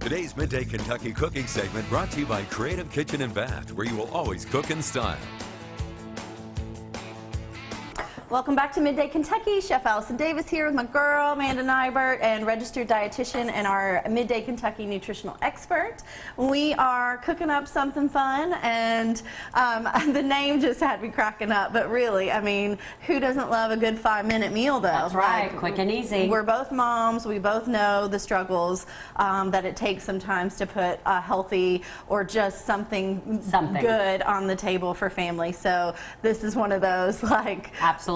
Today's Midday Kentucky cooking segment brought to you by Creative Kitchen and Bath, where you will always cook in style. Welcome back to Midday Kentucky. Chef Allison Davis here with my girl, Amanda Nighbert, and registered dietitian and our Midday Kentucky nutritional expert. We are cooking up something fun, and the name just had me cracking up, but really, I mean, who doesn't love a good 5-minute meal, though? That's right, like, quick and easy. We're both moms. We both know the struggles that it takes sometimes to put a healthy or just something good on the table for family. So this is one of those, like... Absolutely.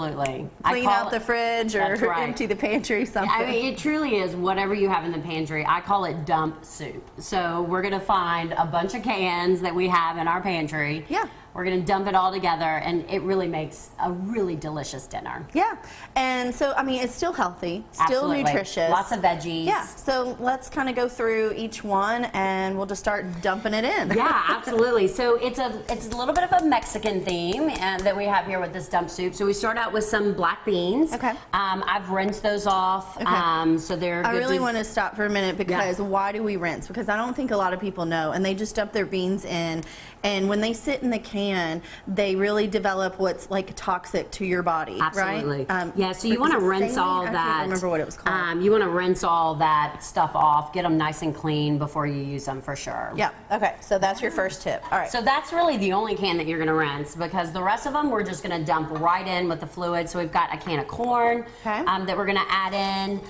Clean out the fridge or empty the pantry, something. I mean, it truly is whatever you have in the pantry. I call it dump soup. So we're going to find a bunch of cans that we have in our pantry. Yeah. We're going to dump it all together, and it really makes a really delicious dinner. Yeah, and so, I mean, it's still healthy, still nutritious. Lots of veggies. Yeah, so let's kind of go through each one, and we'll just start dumping it in. Yeah, absolutely. So it's a little bit of a Mexican theme that we have here with this dump soup. So we start out with some black beans. Okay. I've rinsed those off, so they're good. I really want to stop for a minute because why do we rinse? Because I don't think a lot of people know, and they just dump their beans in, and when they sit in the can, they really develop what's like toxic to your body. Absolutely. Right? Yeah, so you want to rinse all that. I can't remember what it was called. You want to rinse all that stuff off, get them nice and clean before you use them for sure. Yeah, okay, so that's your first tip. All right. So that's really the only can that you're going to rinse, because the rest of them we're just going to dump right in with the fluid. So we've got a can of corn that we're going to add in.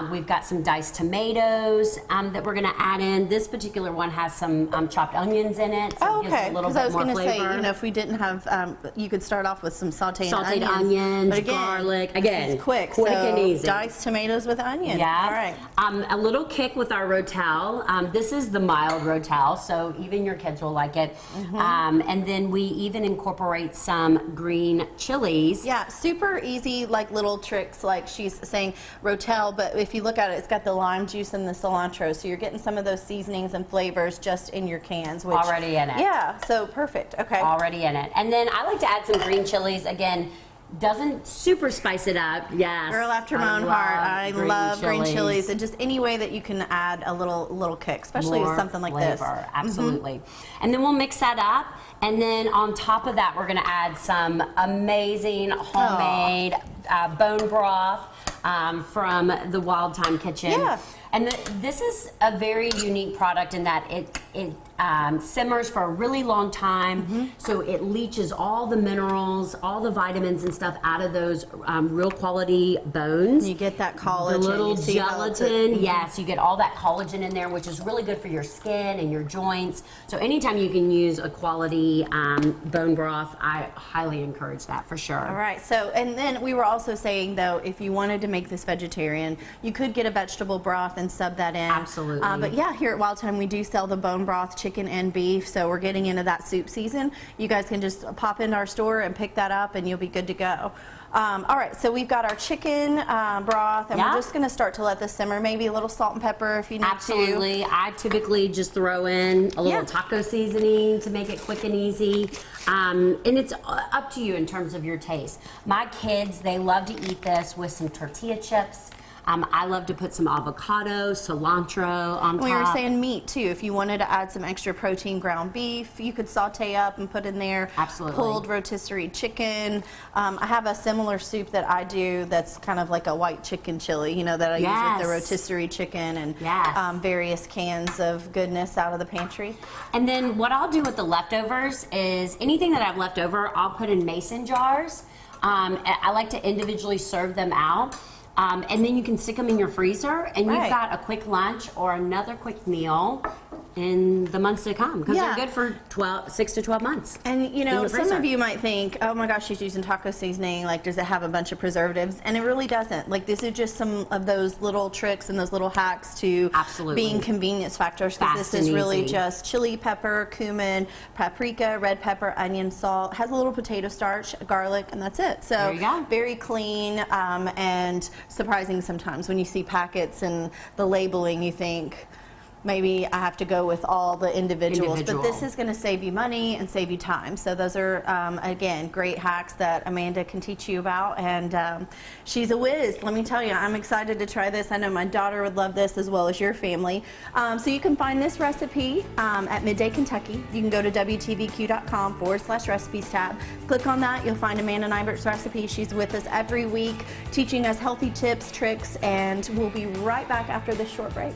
We've got some diced tomatoes that we're going to add in. This particular one has some chopped onions in it, so it gives it a little bit more flavor. Say, you know, if we didn't have, you could start off with some sauteed onions, but again, garlic. Again, it's quick and easy. Diced tomatoes with onion. Yeah. All right. A little kick with our rotel. This is the mild rotel, so even your kids will like it. And then we even incorporate some green chilies. Yeah, super easy, like little tricks, like she's saying rotel, but if you look at it, it's got the lime juice and the cilantro, so you're getting some of those seasonings and flavors just in your cans. Which, already in it. Yeah, so perfect. Okay. Already in it. And then I like to add some green chilies. Again, doesn't super spice it up. Yes. Girl after my own heart. I love green chilies, and just any way that you can add a little kick, especially with something like this. Absolutely. And then we'll mix that up. And then on top of that, we're going to add some amazing homemade bone broth from the Wild Thyme Kitchen. Yeah. And this is a very unique product in that it simmers for a really long time, so it leaches all the minerals, all the vitamins and stuff out of those real quality bones. You get that collagen. The little gelatin, yes, you get all that collagen in there, which is really good for your skin and your joints. So anytime you can use a quality bone broth, I highly encourage that for sure. All right, so, and then we were also saying, though, if you wanted to make this vegetarian, you could get a vegetable broth and sub that in. Absolutely. But yeah, here at Wild Thyme we do sell the bone broth, chicken and beef, so we're getting into that soup season. You guys can just pop into our store and pick that up and you'll be good to go. All right, so we've got our chicken broth, and we're just going to start to let this simmer. Maybe a little salt and pepper if you need to. Absolutely. I typically just throw in a little taco seasoning to make it quick and easy. And it's up to you in terms of your taste. My kids, they love to eat this with some tortilla chips. I love to put some avocado, cilantro on top. We were saying meat too. If you wanted to add some extra protein, ground beef, you could saute up and put in there. Absolutely. Pulled rotisserie chicken. I have a similar soup that I do that's kind of like a white chicken chili, you know, that I use with the rotisserie chicken and various cans of goodness out of the pantry. And then what I'll do with the leftovers is anything that I've left over, I'll put in mason jars. I like to individually serve them out. And then you can stick them in your freezer, and you've got a quick lunch or another quick meal in the months to come, because they're good for 6 to 12 months. And you know, some of you might think, oh my gosh, she's using taco seasoning, like does it have a bunch of preservatives? And it really doesn't. Like, this is just some of those little tricks and those little hacks to being convenience factors, because this is really just chili pepper, cumin, paprika, red pepper, onion, salt, has a little potato starch, garlic, and that's it. So there you go. Very clean and surprising sometimes when you see packets and the labeling, you think, maybe I have to go with all the individuals. But this is going to save you money and save you time. So those are, again, great hacks that Amanda can teach you about. And she's a whiz, let me tell you. I'm excited to try this. I know my daughter would love this as well as your family. So you can find this recipe at Midday Kentucky. You can go to WTVQ.com/recipes tab. Click on that. You'll find Amanda Nighbert's recipe. She's with us every week teaching us healthy tips, tricks, and we'll be right back after this short break.